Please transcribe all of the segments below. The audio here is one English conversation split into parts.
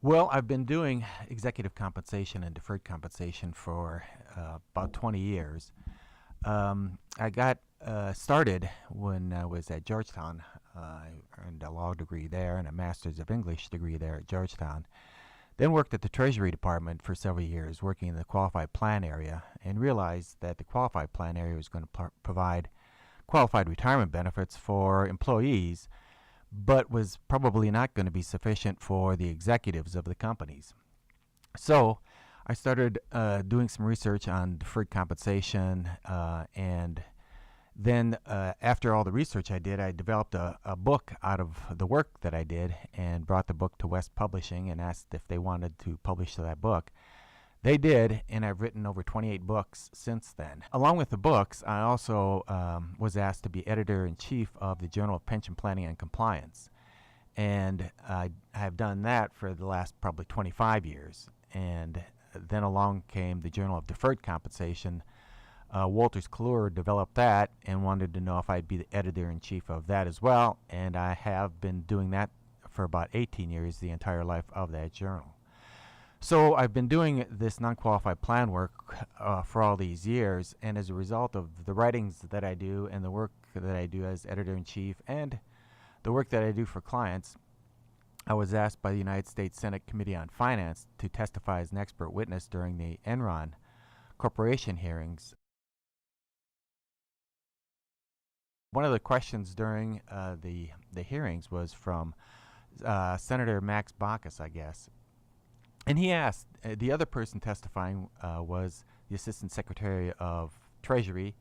Well, I've been doing executive compensation and deferred compensation for about 20 years. I got started when I was at Georgetown. I earned a law degree there and a master's of English degree there at Georgetown. Then worked at the Treasury Department for several years, working in the qualified plan area, and realized that the qualified plan area was going to provide qualified retirement benefits for employees, but was probably not going to be sufficient for the executives of the companies. So I started doing some research on deferred compensation, and then after all the research I did, I developed a book out of the work that I did and brought the book to West Publishing and asked if they wanted to publish that book. They did, and I've written over 28 books since then. Along with the books, I also was asked to be editor-in-chief of the Journal of Pension Planning and Compliance. And I have done that for the last probably 25 years. And then along came the Journal of Deferred Compensation. Wolters Kluwer developed that and wanted to know if I'd be the editor-in-chief of that as well. And I have been doing that for about 18 years, the entire life of that journal. So I've been doing this non-qualified plan work for all these years, and as a result of the writings that I do and the work that I do as editor-in-chief and the work that I do for clients, I was asked by the United States Senate Committee on Finance to testify as an expert witness during the Enron Corporation hearings. One of the questions during the hearings was from Senator Max Baucus, I guess. And he asked, the other person testifying was the Assistant Secretary of Treasury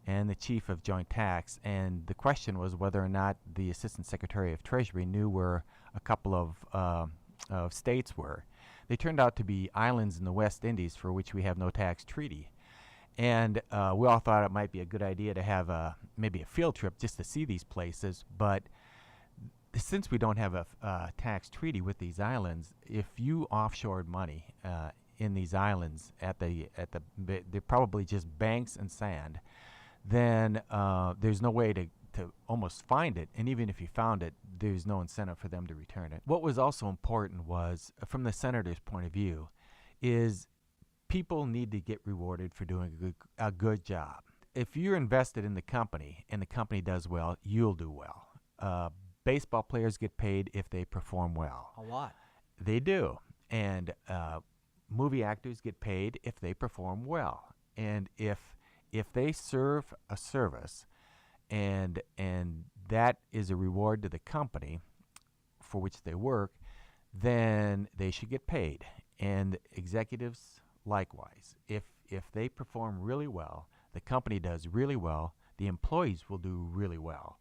and the Chief of Joint Tax. And the question was whether or not the Assistant Secretary of Treasury knew where a couple of states were. They turned out to be islands in the West Indies for which we have no tax treaty. And we all thought it might be a good idea to have maybe a field trip just to see these places. But since we don't have a tax treaty with these islands, if you offshored money in these islands they're probably just banks and sand, then there's no way to almost find it. And even if you found it, there's no incentive for them to return it. What was also important was, from the senator's point of view, is people need to get rewarded for doing a good job. If you're invested in the company and the company does well, you'll do well. Baseball players get paid if they perform well. A lot. They do. And movie actors get paid if they perform well. And if they serve a service and that is a reward to the company for which they work, then they should get paid. And executives likewise. If they perform really well, the company does really well, the employees will do really well.